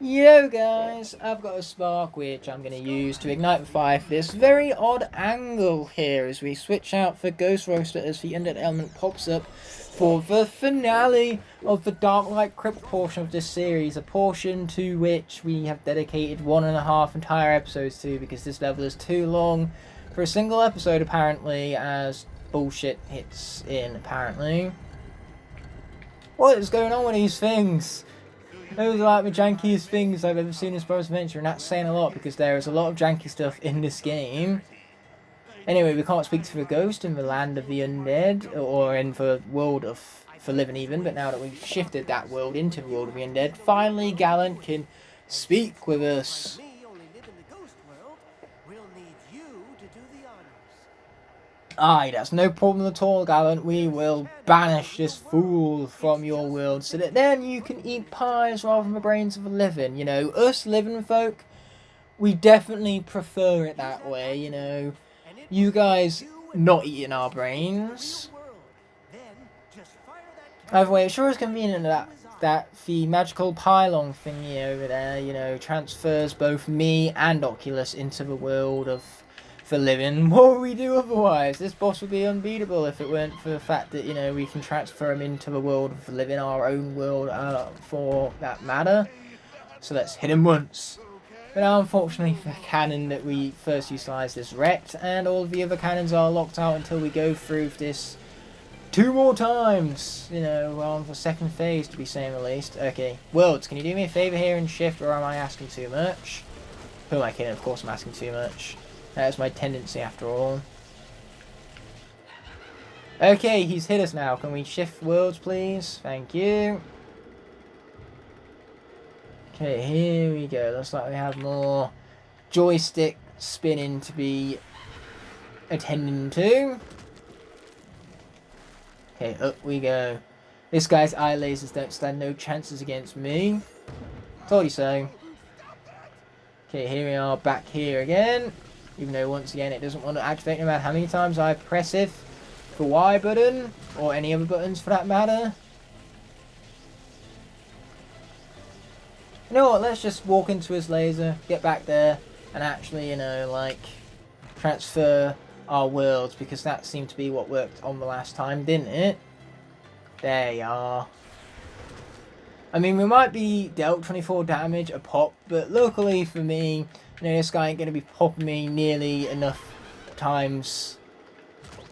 Yo guys, I've got a spark which I'm going to use to ignite the fire for this very odd angle here as we switch out for Ghost Roaster as the undead element pops up for the finale of the Dark Light Crypt portion of this series, a portion to which we have dedicated 1.5 entire episodes to because this level is too long for a single episode apparently, as bullshit hits in apparently. What is going on with these things? Those are like the jankiest things I've ever seen in Spyro's Adventure, and that's saying a lot because there is a lot of janky stuff in this game. Anyway, we can't speak to the ghost in the land of the undead, or in the world of for living even, but now that we've shifted that world into the world of the undead, finally Gallant can speak with us. Aye, that's no problem at all, Gallant. We will banish this fool from your world so that then you can eat pies rather than the brains of the living. You know, us living folk, we definitely prefer it that way, you know. You guys not eating our brains. By the way, it sure is convenient that the magical pylon thingy over there, you know, transfers both me and Oculus into the world of the living. What would we do otherwise? This boss would be unbeatable if it weren't for the fact that, you know, we can transfer him into the world of the living, our own world, for that matter. So let's hit him once. But now, unfortunately, the cannon that we first utilised is wrecked, and all of the other cannons are locked out until we go through this 2 more times. You know, on the second phase, to be saying the least. Okay, Worlds, can you do me a favour here and shift, or am I asking too much? Who am I kidding? Of course I'm asking too much. That is my tendency after all. Okay, he's hit us now. Can we shift worlds, please? Thank you. Okay, here we go. Looks like we have more joystick spinning to be attending to. Okay, up we go. This guy's eye lasers don't stand no chances against me. Told you so. Okay, here we are back here again. Even though once again it doesn't want to activate no matter how many times I press it. The Y button, or any other buttons for that matter. You know what, let's just walk into his laser, get back there, and actually, you know, like, transfer our worlds, because that seemed to be what worked on the last time, didn't it? There you are. I mean, we might be dealt 24 damage a pop, but luckily for me, you know, this guy ain't going to be popping me nearly enough times,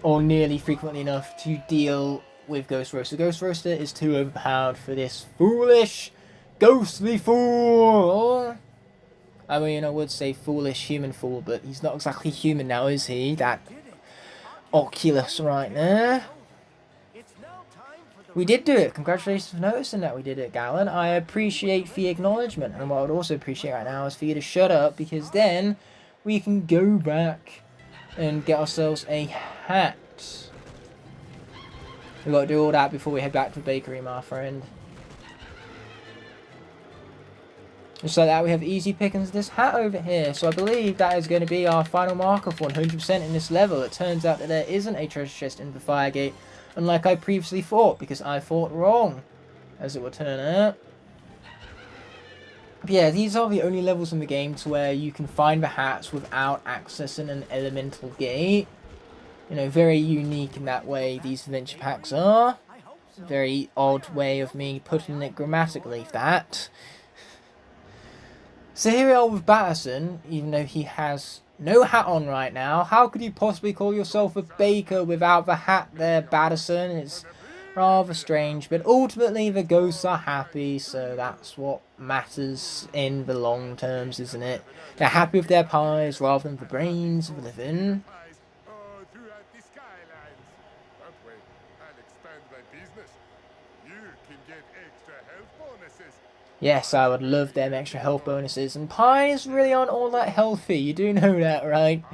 or nearly frequently enough, to deal with Ghost Roaster. Ghost Roaster is too overpowered for this foolish, ghostly fool! I mean, I would say foolish human fool, but he's not exactly human now, is he? That Oculus right there. We did do it. Congratulations for noticing that we did it, Gallant. I appreciate the acknowledgement. And what I would also appreciate right now is for you to shut up, because then we can go back and get ourselves a hat. We've got to do all that before we head back to the bakery, my friend. Just like that, we have easy pickings this hat over here. So I believe that is going to be our final marker for 100% in this level. It turns out that there isn't a treasure chest in the fire gate, unlike I previously thought, because I thought wrong, as it would turn out. But yeah, these are the only levels in the game to where you can find the hats without accessing an elemental gate. You know, very unique in that way these adventure packs are. It's a very odd way of me putting it grammatically, that. So here we are with Batterson, even though he has no hat on right now. How could you possibly call yourself a baker without the hat there, Batterson? It's rather strange, but ultimately the ghosts are happy, so that's what matters in the long terms, isn't it? They're happy with their pies rather than the brains of the living. Yes, I would love them extra health bonuses, and pies really aren't all that healthy, you do know that, right?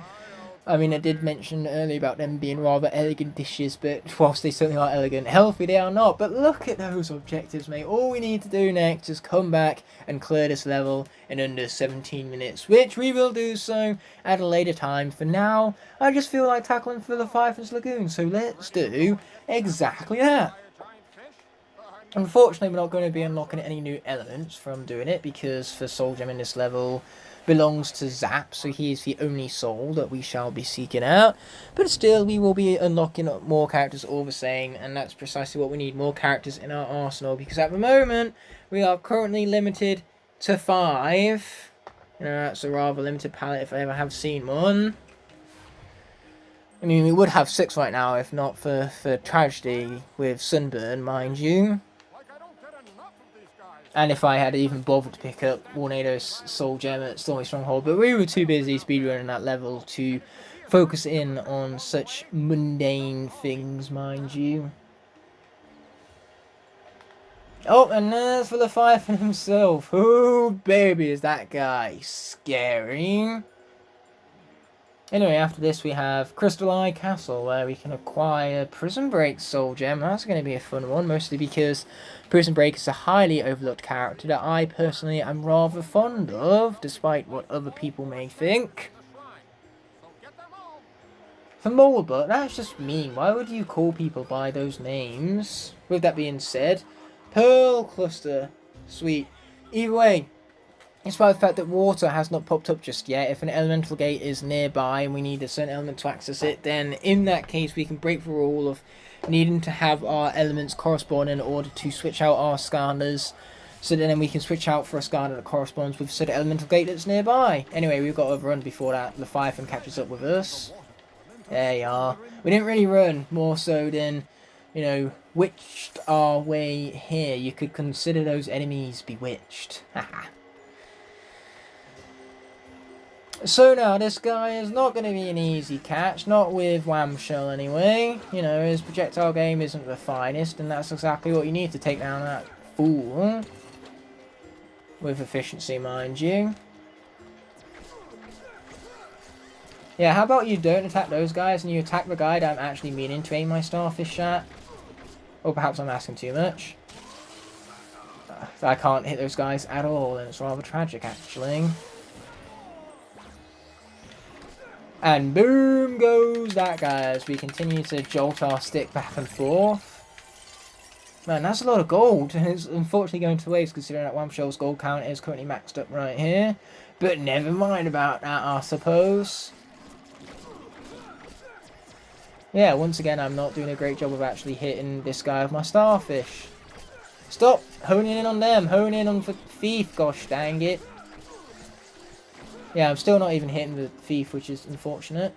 I mean, I did mention earlier about them being rather elegant dishes, but whilst they certainly are elegant, healthy they are not. But look at those objectives, mate. All we need to do next is come back and clear this level in under 17 minutes, which we will do so at a later time. For now, I just feel like tackling for the Firefest Lagoon, so let's do exactly that. Unfortunately, we're not going to be unlocking any new elements from doing it, because the soul gem in this level belongs to Zap, so he is the only soul that we shall be seeking out. But still, we will be unlocking more characters all the same, and that's precisely what we need, more characters in our arsenal, because at the moment, we are currently limited to 5. You know, that's a rather limited palette if I ever have seen one. I mean, we would have 6 right now if not for tragedy with Sunburn, mind you. And if I had even bothered to pick up Warnado's Soul Gem at Stormy Stronghold, but we were too busy speedrunning that level to focus in on such mundane things, mind you. Oh, and there's for the Firefly himself. Oh, baby, is that guy scary. Anyway, after this we have Crystal Eye Castle, where we can acquire Prison Break's Soul Gem. That's going to be a fun one, mostly because Prison Break is a highly overlooked character that I personally am rather fond of, despite what other people may think. For Molebut, that's just mean. Why would you call people by those names? With that being said, Pearl Cluster Sweet. Either way, despite the fact that water has not popped up just yet, if an elemental gate is nearby and we need a certain element to access it, then in that case we can break the rule of needing to have our elements correspond in order to switch out our Skylanders, so then we can switch out for a Skylander that corresponds with said elemental gate that's nearby. Anyway, we've got to run before that Leviathan catches up with us. There you are. We didn't really run, more so than, you know, witched our way here. You could consider those enemies bewitched. Haha. So now, this guy is not going to be an easy catch, not with WhamShell anyway. You know, his projectile game isn't the finest, and that's exactly what you need to take down that fool. With efficiency, mind you. Yeah, how about you don't attack those guys, and you attack the guy that I'm actually meaning to aim my Starfish at? Or perhaps I'm asking too much. I can't hit those guys at all, and it's rather tragic, actually. And boom goes that guy as we continue to jolt our stick back and forth. Man, that's a lot of gold. It's unfortunately going to waste considering that WhamShell's gold count is currently maxed up right here. But never mind about that, I suppose. Yeah, once again, I'm not doing a great job of actually hitting this guy with my Starfish. Stop honing in on them. Hone in on the thief, gosh dang it. Yeah, I'm still not even hitting the thief, which is unfortunate.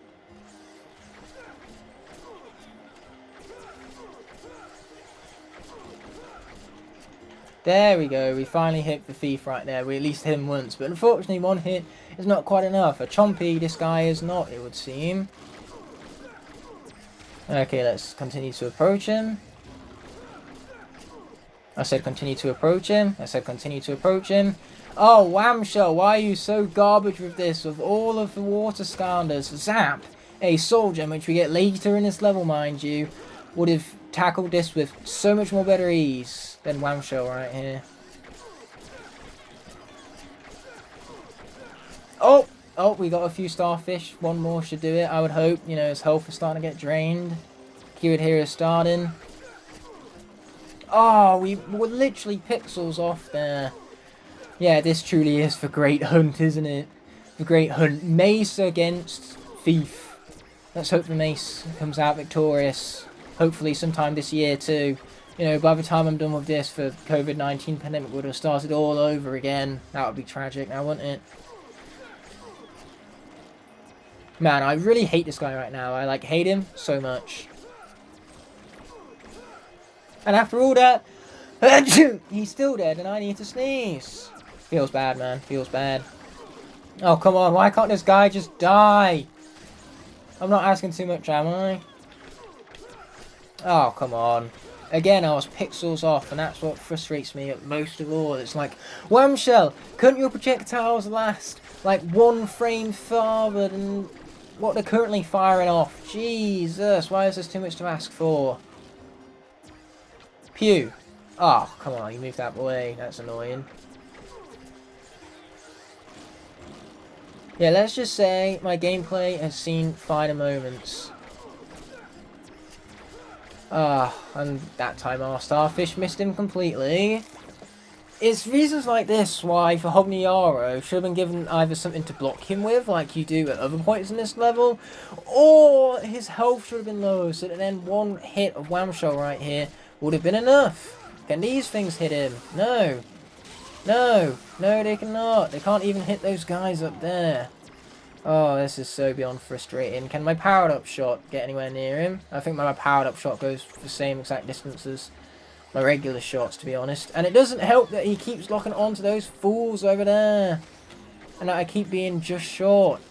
There we go, we finally hit the thief right there. We at least hit him once, but unfortunately one hit is not quite enough. A chompy, this guy is not, it would seem. Okay, let's continue to approach him. I said continue to approach him. I said continue to approach him. Oh, WhamShell, why are you so garbage with this? Of all of the water Skylanders, Zap, a soul gem, which we get later in this level, mind you, would have tackled this with so much more better ease than WhamShell right here. Oh, we got a few Starfish. One more should do it, I would hope. You know, his health is starting to get drained. Keyword here is starting. Oh, we were literally pixels off there. Yeah, this truly is the Great Hunt, isn't it? The Great Hunt. Mace against Thief. Let's hope the Mace comes out victorious. Hopefully sometime this year too. You know, by the time I'm done with this, the COVID-19 pandemic would have started all over again. That would be tragic now, wouldn't it? Man, I really hate this guy right now. I, hate him so much. And after all that, he's still dead and I need to sneeze. Feels bad, man. Feels bad. Oh, come on. Why can't this guy just die? I'm not asking too much, am I? Oh, come on. Again, I was pixels off, and that's what frustrates me most of all. It's like, WhamShell, couldn't your projectiles last, like, 1 frame farther than what they're currently firing off? Jesus, why is this too much to ask for? Pew. Oh, come on, you moved out of the way. That's annoying. Yeah, let's just say my gameplay has seen finer moments. And that time our Starfish missed him completely. It's reasons like this why for Hogniaro should have been given either something to block him with, like you do at other points in this level, or his health should have been low, so that then one hit of WhamShell right here would have been enough. Can these things hit him? No. No. No, they cannot. They can't even hit those guys up there. Oh, this is so beyond frustrating. Can my powered up shot get anywhere near him? I think my powered up shot goes for the same exact distance as my regular shots, to be honest. And it doesn't help that he keeps locking onto those fools over there. And that I keep being just short.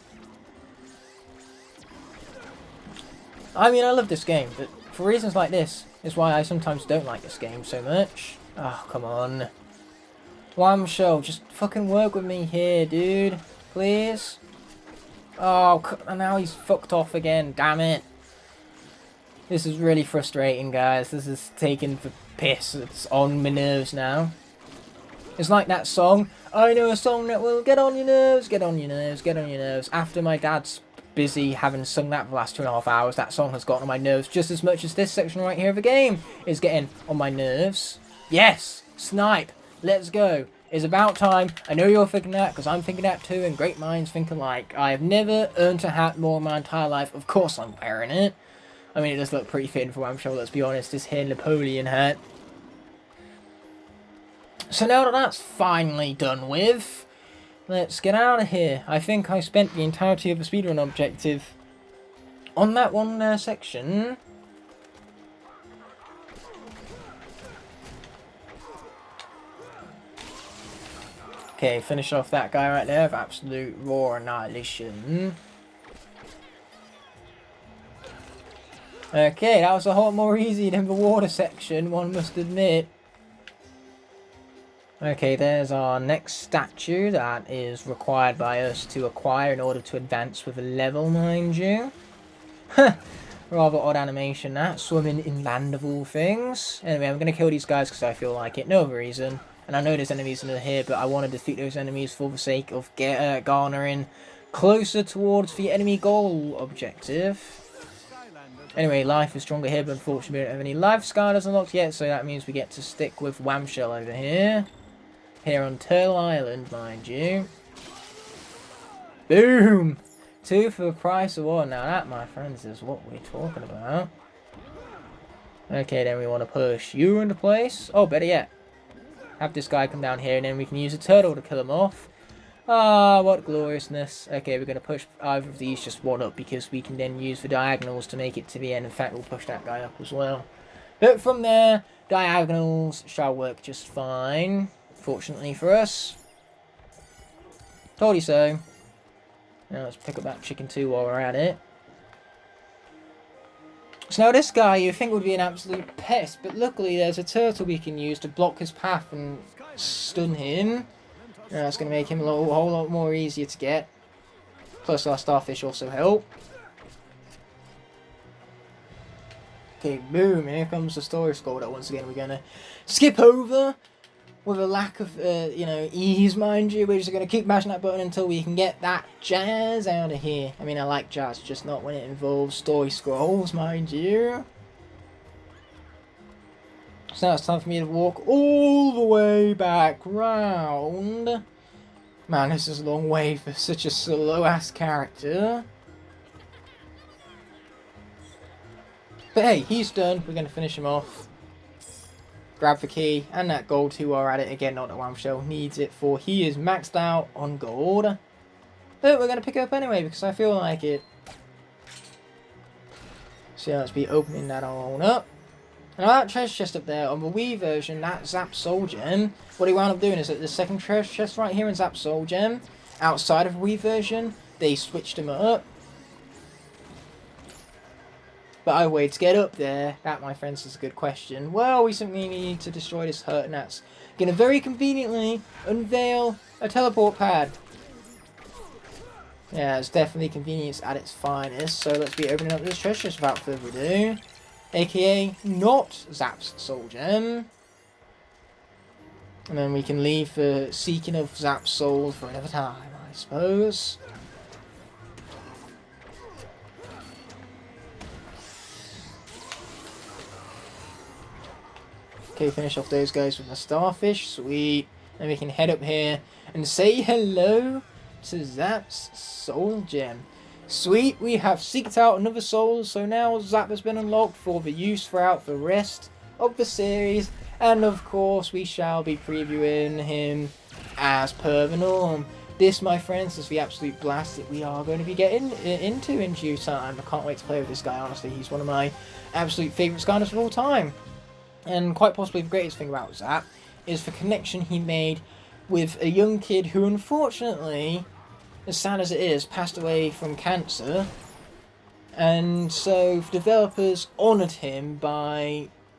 I mean, I love this game, but for reasons like this is why I sometimes don't like this game so much. Oh, come on. WhamShell, just fucking work with me here, dude. Please? Oh, and now he's fucked off again. Damn it. This is really frustrating, guys. This is taking the piss. It's on my nerves now. It's like that song. I know a song that will get on your nerves, get on your nerves, get on your nerves. After my dad's busy having sung that for the last 2.5 hours, that song has gotten on my nerves just as much as this section right here of the game is getting on my nerves. Yes! Snipe! Let's go! It's about time. I know you're thinking that, because I'm thinking that too, and great minds think alike. I have never earned a hat more in my entire life. Of course I'm wearing it. I mean, it does look pretty fitting for WhamShell, let's be honest, this here Napoleon hat. So now that that's finally done with, let's get out of here. I think I spent the entirety of the speedrun objective on that one section. Okay, finish off that guy right there with absolute raw annihilation. Okay, that was a whole more easy than the water section, one must admit. Okay, there's our next statue that is required by us to acquire in order to advance with a level, mind you. Rather odd animation that, swimming inland of all things. Anyway, I'm going to kill these guys because I feel like it, no other reason. And I know there's enemies in here, but I want to defeat those enemies for the sake of garnering closer towards the enemy goal objective. Anyway, life is stronger here, but unfortunately we don't have any life Skylanders unlocked yet, so that means we get to stick with WhamShell over here. Here on Turtle Island, mind you. Boom! 2 for the price of 1. Now that, my friends, is what we're talking about. Okay, then we want to push you into place. Oh, better yet. Have this guy come down here, and then we can use a turtle to kill him off. Ah, what gloriousness. Okay, we're going to push either of these just one up, because we can then use the diagonals to make it to the end. In fact, we'll push that guy up as well. But from there, diagonals shall work just fine. Fortunately for us. Told you so. Now let's pick up that chicken too while we're at it. So now this guy you think would be an absolute pest, but luckily there's a turtle we can use to block his path and stun him. Now that's going to make him a whole lot more easier to get. Plus our starfish also help. Okay, boom, here comes the story scroll that once again we're going to skip over. With a lack of, ease, mind you. We're just going to keep mashing that button until we can get that jazz out of here. I mean, I like jazz, just not when it involves story scrolls, mind you. So now it's time for me to walk all the way back round. Man, this is a long way for such a slow-ass character. But hey, he's done. We're going to finish him off. Grab the key and that gold too while we're at it. Again, not that WhamShell needs it for he is maxed out on gold. But we're going to pick it up anyway because I feel like it. So let's be opening that on up. And that treasure chest up there on the Wii version, that Zap Soul Gem, what he wound up doing is that the second treasure chest right here in Zap Soul Gem, outside of the Wii version, they switched him up. But I way to get up there, that my friends is a good question. Well, we simply need to destroy this hut and that's going to very conveniently unveil a teleport pad. Yeah, it's definitely convenience at its finest, so let's be opening up this treasure chest without further ado. AKA not Zap's Soul Gem. And then we can leave the seeking of Zap's soul for another time, I suppose. Okay, finish off those guys with the Starfish Sweet. And we can head up here and say hello to Zap's Soul Gem. Sweet, we have seeked out another soul, so now Zap has been unlocked for the use throughout the rest of the series. And of course, we shall be previewing him as per the norm. This, my friends, is the absolute blast that we are going to be getting into in due time. I can't wait to play with this guy, honestly. He's one of my absolute favourite Skylanders of all time. And quite possibly the greatest thing about Zap is the connection he made with a young kid who, unfortunately, as sad as it is, passed away from cancer. And so developers honoured him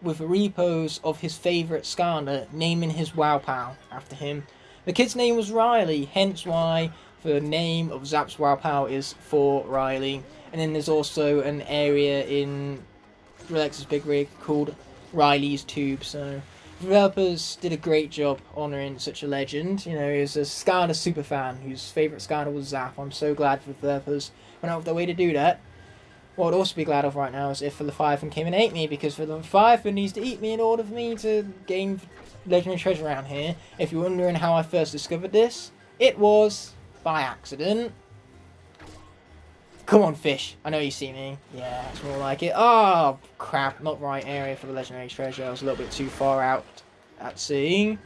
with a repose of his favourite Skylander, naming his Wow Pal after him. The kid's name was Riley, hence why the name of Zap's Wow Pal is for Riley. And then there's also an area in Relex's Big Rig called Riley's Tube. So developers did a great job honouring such a legend. You know, he was a Skylander superfan whose favourite Skylander was Zap. I'm so glad the developers went out of their way to do that. What I'd also be glad of right now is if the Leviathan came and ate me, because the Leviathan needs to eat me in order for me to gain legendary treasure around here. If you're wondering how I first discovered this, it was by accident. Come on, fish. I know you see me. Yeah, it's more like it. Oh, crap. Not right area for the legendary treasure. I was a little bit too far out at sea,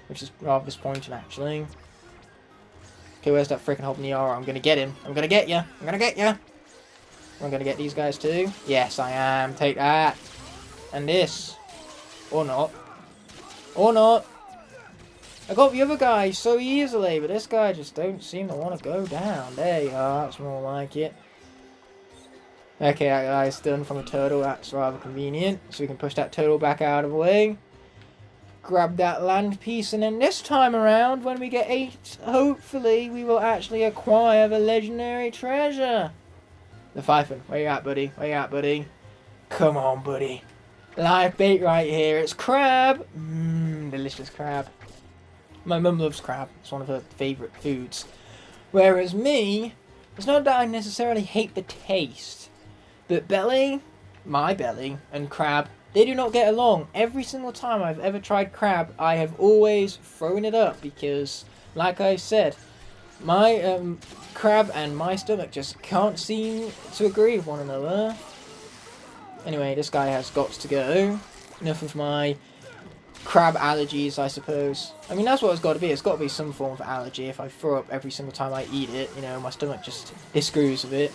which is rather disappointing, actually. Okay, where's that freaking Hobniara? I'm going to get him. I'm going to get you. I'm going to get you. I'm going to get these guys too. Yes, I am. Take that. And this. Or not. Or not. I got the other guy so easily, but this guy just don't seem to want to go down. There you are. That's more like it. Okay, that guy's done from a turtle. That's rather convenient. So we can push that turtle back out of the way. Grab that land piece, and then this time around, when we get 8, hopefully we will actually acquire the legendary treasure. The Leviathan, where you at, buddy? Where you at, buddy? Come on, buddy. Live bait right here. It's crab. Delicious crab. My mum loves crab. It's one of her favourite foods. Whereas me, it's not that I necessarily hate the taste, but my belly, and crab, they do not get along. Every single time I've ever tried crab, I have always thrown it up because, like I said, my crab and my stomach just can't seem to agree with one another. Anyway, this guy has got to go. Enough of my crab allergies, I suppose. I mean, that's what it's got to be. It's got to be some form of allergy. If I throw up every single time I eat it, you know, my stomach just disagrees with it.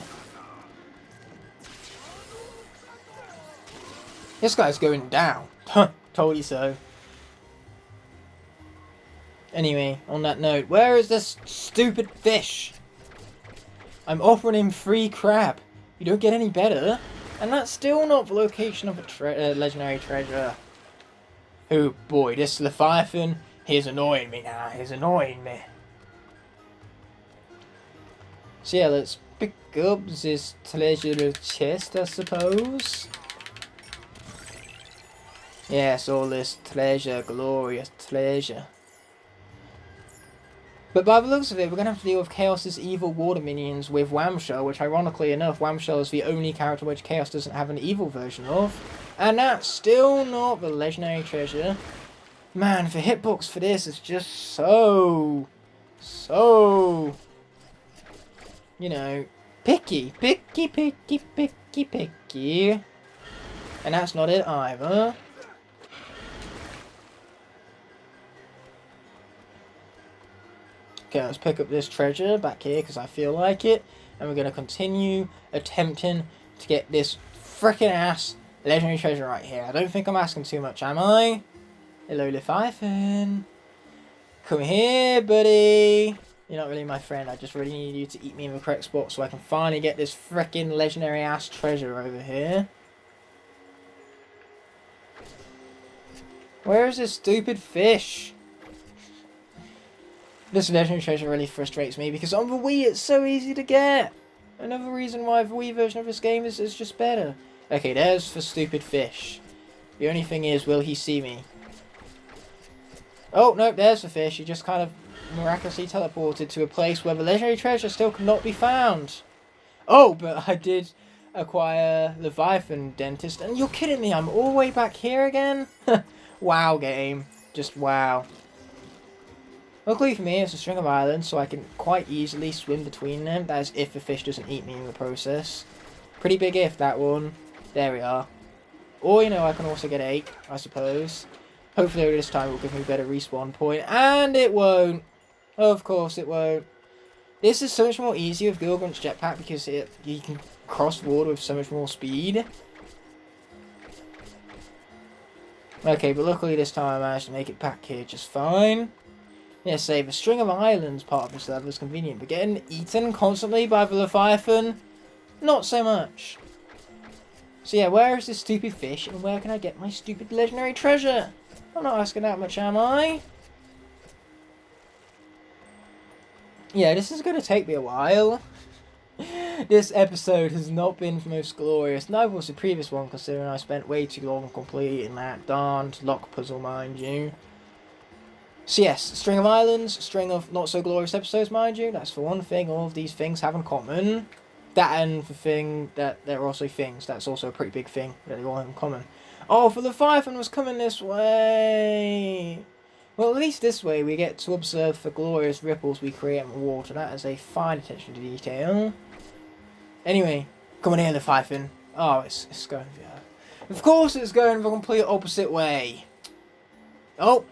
This guy's going down. Told you so. Anyway, on that note, where is this stupid fish? I'm offering him free crab. You don't get any better. And that's still not the location of a legendary treasure. Oh boy, this Leviathan, he's annoying me now. He's annoying me. So yeah, let's pick up this treasure chest, I suppose. Yes, all this treasure, glorious treasure. But by the looks of it, we're going to have to deal with Chaos's evil water minions with WhamShell, which ironically enough, WhamShell is the only character which Chaos doesn't have an evil version of. And that's still not the legendary treasure. Man, the hitbox for this is just so, you know, picky. And that's not it either. Okay, let's pick up this treasure back here because I feel like it. And we're going to continue attempting to get this frickin' ass legendary treasure right here. I don't think I'm asking too much, am I? Hello, Leviathan. Come here, buddy. You're not really my friend. I just really need you to eat me in the correct spot so I can finally get this frickin' legendary ass treasure over here. Where is this stupid fish? This legendary treasure really frustrates me because on the Wii it's so easy to get. Another reason why the Wii version of this game is just better. Okay, there's the stupid fish. The only thing is, will he see me? Oh, no, there's the fish. He just kind of miraculously teleported to a place where the legendary treasure still cannot be found. Oh, but I did acquire Leviathan Dentist. And you're kidding me, I'm all the way back here again? Wow, game. Just wow. Luckily for me, it's a string of islands, so I can quite easily swim between them. That is if the fish doesn't eat me in the process. Pretty big if, that one. There we are. Or, you know, I can also get 8, I suppose. Hopefully this time it will give me a better respawn point. And it won't. Of course it won't. This is so much more easier with Gilgrunt's jetpack because you can cross the water with so much more speed. Okay, but luckily this time I managed to make it back here just fine. Yes, say the string of islands part of this level is convenient, but getting eaten constantly by the Leviathan, not so much. So yeah, where is this stupid fish, and where can I get my stupid legendary treasure? I'm not asking that much, am I? Yeah, this is going to take me a while. This episode has not been the most glorious, neither was the previous one, considering I spent way too long completing that darned Locke puzzle, mind you. So yes, string of islands, string of not so glorious episodes, mind you. That's for one thing all of these things have in common. That and the thing that they're also things. That's also a pretty big thing that they all have in common. Oh, for the Leviathan was coming this way. Well, at least this way we get to observe the glorious ripples we create in the water. That is a fine attention to detail. Anyway, come on here, Leviathan. Oh, it's going the Of course it's going the complete opposite way. Oh,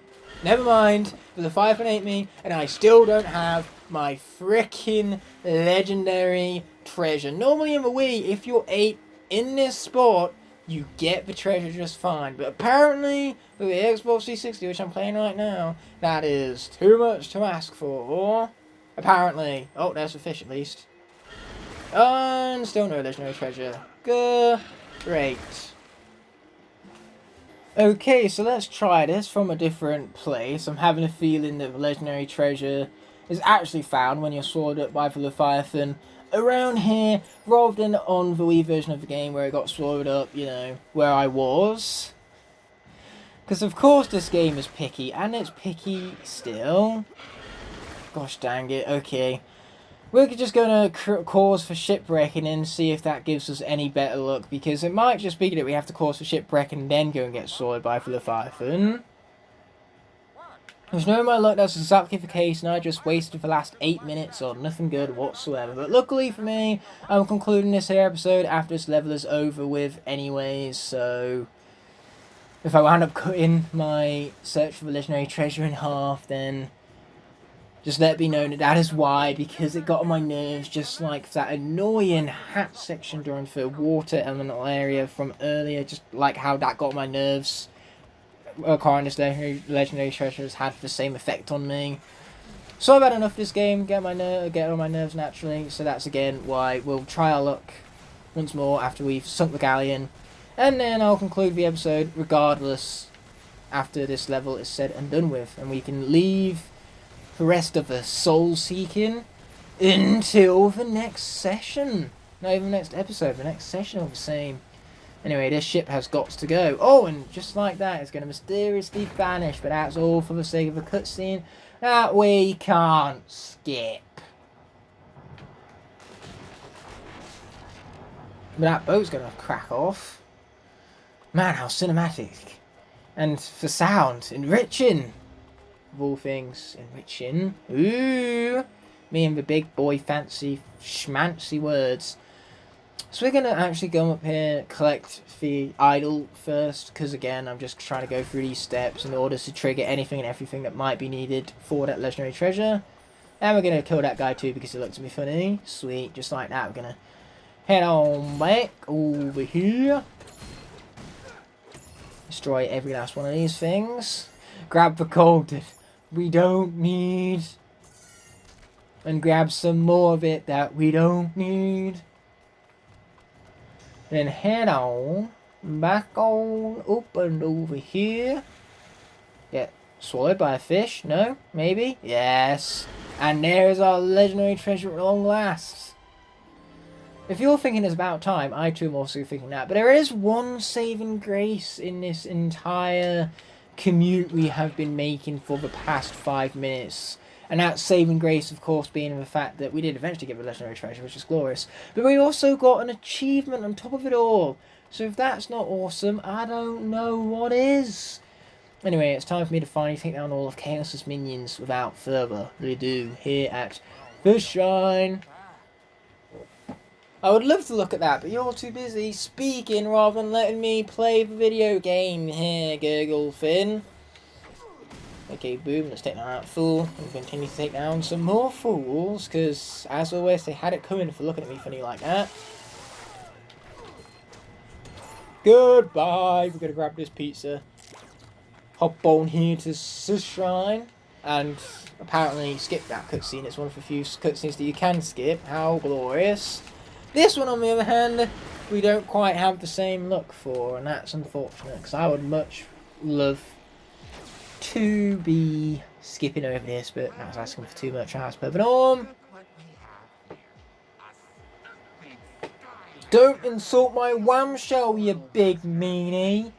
never mind. The Leviathan ate me, and I still don't have my frickin' legendary treasure. Normally in the Wii, if you're 8 in this spot, you get the treasure just fine. But apparently, with the Xbox 360, which I'm playing right now, that is too much to ask for. Apparently. Oh, there's the fish at least. And still no legendary treasure. Great. Okay, so let's try this from a different place. I'm having a feeling that the legendary treasure is actually found when you're swallowed up by the Leviathan around here, rather than on the Wii version of the game where it got swallowed up, you know, where I was. Because of course this game is picky, and it's picky still. Gosh dang it, okay. We're just going to cause for shipwrecking and see if that gives us any better luck, because it might just be that we have to cause for shipwrecking and then go and get swallowed by the Leviathan. There's no my luck, that's exactly the case, and I just wasted the last 8 minutes on nothing good whatsoever. But luckily for me, I'm concluding this here episode after this level is over with anyways, so if I wound up cutting my search for the legendary treasure in half, then just let it be known that that is why, because it got on my nerves, just like that annoying hat section during the water elemental area from earlier, just like how that got on my nerves. Acquiring this legendary treasure has had the same effect on me. So I've had enough of this game, get on my nerves naturally, so that's again why we'll try our luck once more after we've sunk the galleon. And then I'll conclude the episode regardless after this level is said and done with, and we can leave the rest of the soul seeking until the next session. Not even the next episode, the next session will be the same. Anyway, this ship has got to go. Oh, and just like that, it's going to mysteriously vanish, but that's all for the sake of a cutscene that we can't skip. But that boat's going to crack off. Man, how cinematic. And for sound, enriching. Of all things, enriching. Ooh. Me and the big boy fancy schmancy words. So we're going to actually go up here, collect the idol first, because again, I'm just trying to go through these steps in order to trigger anything and everything that might be needed for that legendary treasure. And we're going to kill that guy too, because it looks to be funny. Sweet, just like that. We're going to head on back over here. Destroy every last one of these things. Grab the gold that we don't need. And grab some more of it that we don't need. Then head on back on up and over here. Get swallowed by a fish? No? Maybe? Yes. And there's our legendary treasure at long last. If you're thinking it's about time, I too am also thinking that. But there is one saving grace in this entire commute we have been making for the past 5 minutes. And that saving grace, of course, being the fact that we did eventually get the legendary treasure, which is glorious. But we also got an achievement on top of it all. So if that's not awesome, I don't know what is. Anyway, it's time for me to finally take down all of Chaos's minions without further ado here at the Shrine. I would love to look at that, but you're too busy speaking rather than letting me play the video game here, Gurgle Finn. Okay, boom, let's take down that fool, and continue to take down some more fools, because, as always, they had it coming for looking at me funny like that. Goodbye, we're going to grab this pizza. Hop on here to the Shrine, and apparently skip that cutscene. It's one of the few cutscenes that you can skip. How glorious. This one, on the other hand, we don't quite have the same look for, and that's unfortunate, because I would much love to be skipping over this, but that's asking for too much as per the norm. Don't insult my WhamShell, you big meanie.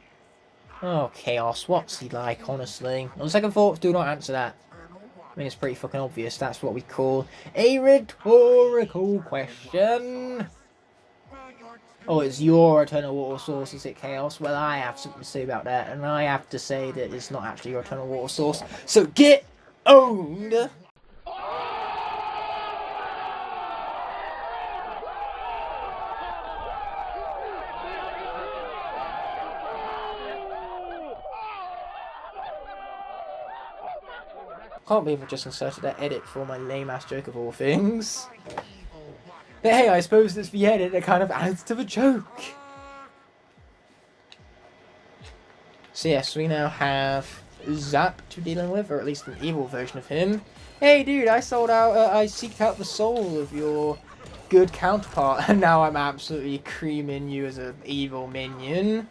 Oh, Chaos, what's he like, honestly? On second thoughts, do not answer that. I mean, it's pretty fucking obvious. That's what we call a rhetorical question. Oh, it's your eternal water source, is it, Chaos? Well, I have something to say about that, and I have to say that it's not actually your eternal water source. So get owned! Can't believe I just inserted that edit for my lame-ass joke of all things. But hey, I suppose it's the edit that kind of adds to the joke. So yes, we now have Zap to dealing with, or at least an evil version of him. Hey dude, I seeked out the soul of your good counterpart, and now I'm absolutely creaming you as an evil minion.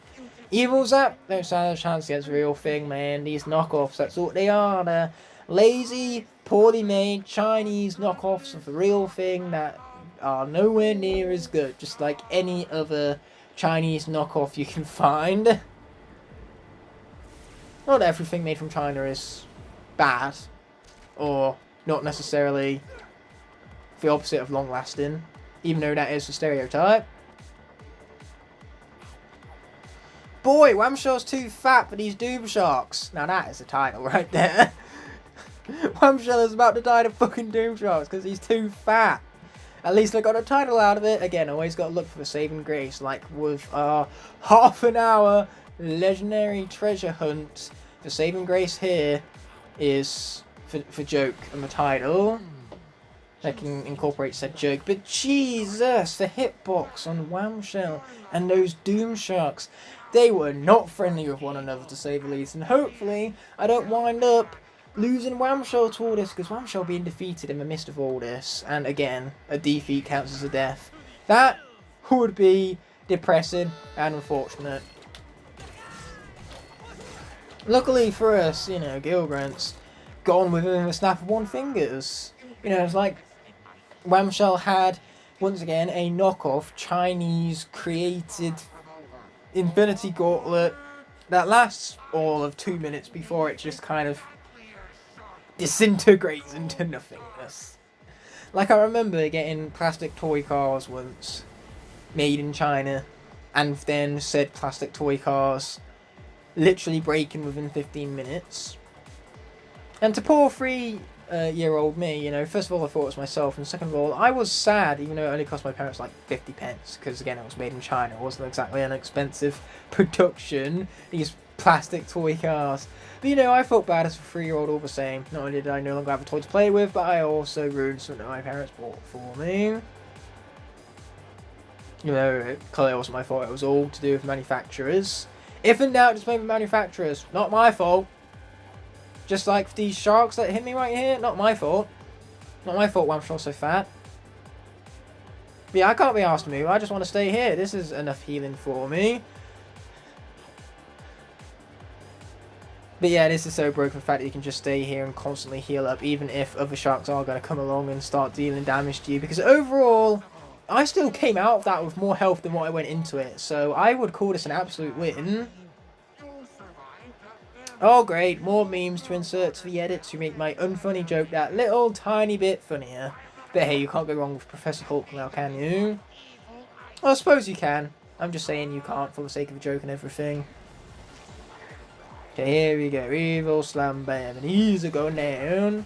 Evil Zap? Don't stand a chance against the real thing, man. These knockoffs, that's what they are. They're lazy, poorly made, Chinese knockoffs of the real thing that are nowhere near as good, just like any other Chinese knockoff you can find. Not everything made from China is bad, or not necessarily the opposite of long-lasting, even though that is a stereotype. Boy, WhamShell's too fat for these Doom Sharks. Now that is the title right there. WhamShell is about to die to fucking Doom Sharks because he's too fat. At least I got a title out of it. Again, always got to look for the saving grace, like with our half an hour legendary treasure hunt. The saving grace here is for joke and the title. I can incorporate said joke, but Jesus, the hitbox on WhamShell and those Doom Sharks, they were not friendly with one another, to say the least, and hopefully I don't wind up losing WhamShell to all this, because WhamShell being defeated in the midst of all this, and again, a defeat counts as a death. That would be depressing and unfortunate. Luckily for us, you know, Gilgrant's gone within the snap of one fingers. You know, it's like WhamShell had, once again, a knockoff Chinese created Infinity Gauntlet that lasts all of 2 minutes before it just kind of disintegrates into nothingness. Like, I remember getting plastic toy cars once, made in China, and then said plastic toy cars literally breaking within 15 minutes. And to poor 3-year-old me, you know, first of all I thought it was myself, and second of all, I was sad, even though it only cost my parents like 50 pence, because again, it was made in China. It wasn't exactly an expensive production, these plastic toy cars. But you know, I felt bad as a 3-year-old all the same. Not only did I no longer have a toy to play with, but I also ruined something that my parents bought for me. You know, it clearly wasn't my fault, it was all to do with manufacturers. If in doubt, just blame the manufacturers. Not my fault. Just like these sharks that hit me right here, not my fault. Not my fault WhamShell's so fat. But yeah, I can't be asked to move, I just want to stay here. This is enough healing for me. But yeah, this is so broken, the fact that you can just stay here and constantly heal up, even if other sharks are going to come along and start dealing damage to you. Because overall, I still came out of that with more health than what I went into it. So I would call this an absolute win. Oh great, more memes to insert to the edit to make my unfunny joke that little tiny bit funnier. But hey, you can't go wrong with Professor Hulk now, can you? Well, I suppose you can. I'm just saying you can't for the sake of a joke and everything. Here we go, evil slam bam, and he's a going down.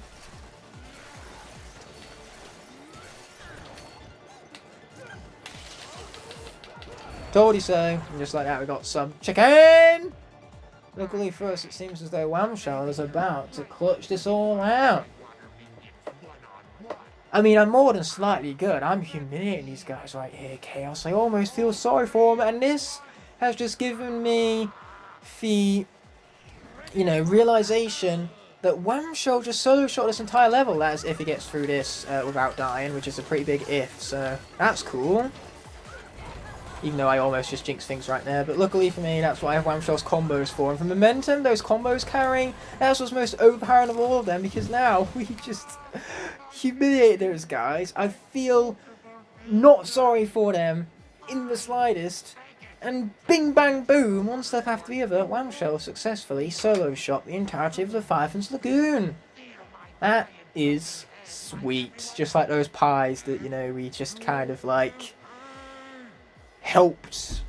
Told you so. And just like that, we got some chicken. Luckily for us, it seems as though WhamShell is about to clutch this all out. I mean, I'm more than slightly good. I'm humiliating these guys right here, Chaos. I almost feel sorry for them, and this has just given me the, you know, realization that WhamShell just solo shot this entire level. That is if he gets through this without dying, which is a pretty big if, so that's cool. Even though I almost just jinxed things right there. But luckily for me, that's what I have WhamShell's combos for. And for momentum, those combos carrying, that's what's most overpowering of all of them. Because now, we just humiliate those guys. I feel not sorry for them in the slightest. And bing bang boom, one step after the other, WhamShell successfully solo shot the entirety of the Leviathan's Lagoon. That is sweet. Just like those pies that, you know, we just kind of like helped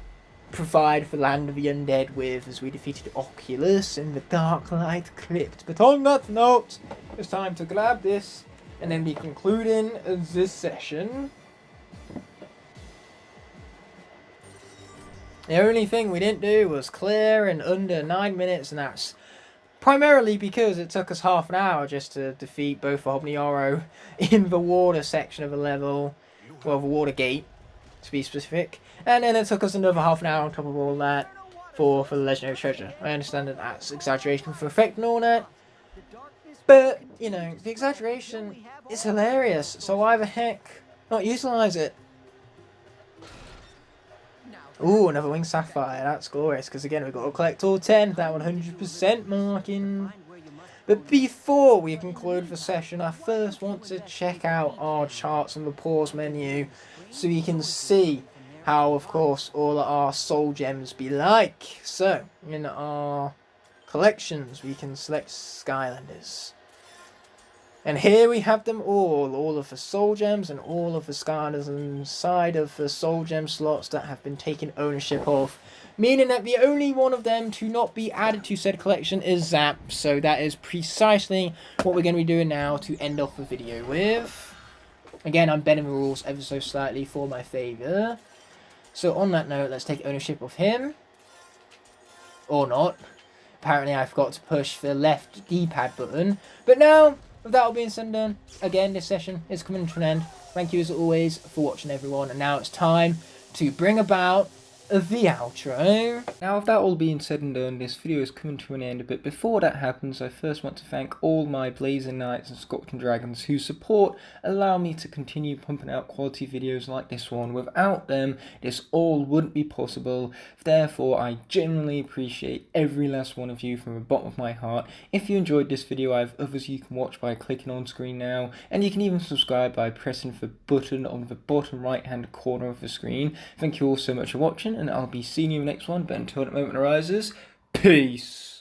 provide for Land of the Undead with as we defeated Oculus in the Dark Light Crypt. But on that note, it's time to grab this and then be concluding this session. The only thing we didn't do was clear in under 9 minutes, and that's primarily because it took us half an hour just to defeat both Omnioro in the water section of the level, well, the water gate to be specific, and then it took us another half an hour on top of all that for the legendary treasure. I understand that that's exaggeration for effect and all that, but, you know, the exaggeration is hilarious, so why the heck not utilize it? Ooh, another Winged Sapphire, that's glorious, because again, we've got to collect all 10, that 100% marking. But before we conclude the session, I first want to check out our charts on the pause menu, so we can see how, of course, all of our soul gems be like. So, in our collections, we can select Skylanders. And here we have them all of the soul gems and all of the Skylanders inside of the soul gem slots that have been taken ownership of. Meaning that the only one of them to not be added to said collection is Zap. So that is precisely what we're going to be doing now to end off the video with. Again, I'm bending the rules ever so slightly for my favour. So on that note, let's take ownership of him. Or not. Apparently I forgot to push the left D-pad button. But now, with that all being said and done, again, this session is coming to an end. Thank you as always for watching, everyone. And now it's time to bring about the outro. Now, with that all being said and done, this video is coming to an end, but before that happens, I first want to thank all my Blazing Knights and Scorpion Dragons whose support allow me to continue pumping out quality videos like this one. Without them, this all wouldn't be possible. Therefore, I genuinely appreciate every last one of you from the bottom of my heart. If you enjoyed this video, I have others you can watch by clicking on screen now, and you can even subscribe by pressing the button on the bottom right hand corner of the screen. Thank you all so much for watching, and I'll be seeing you in the next one, but until that moment arises, peace!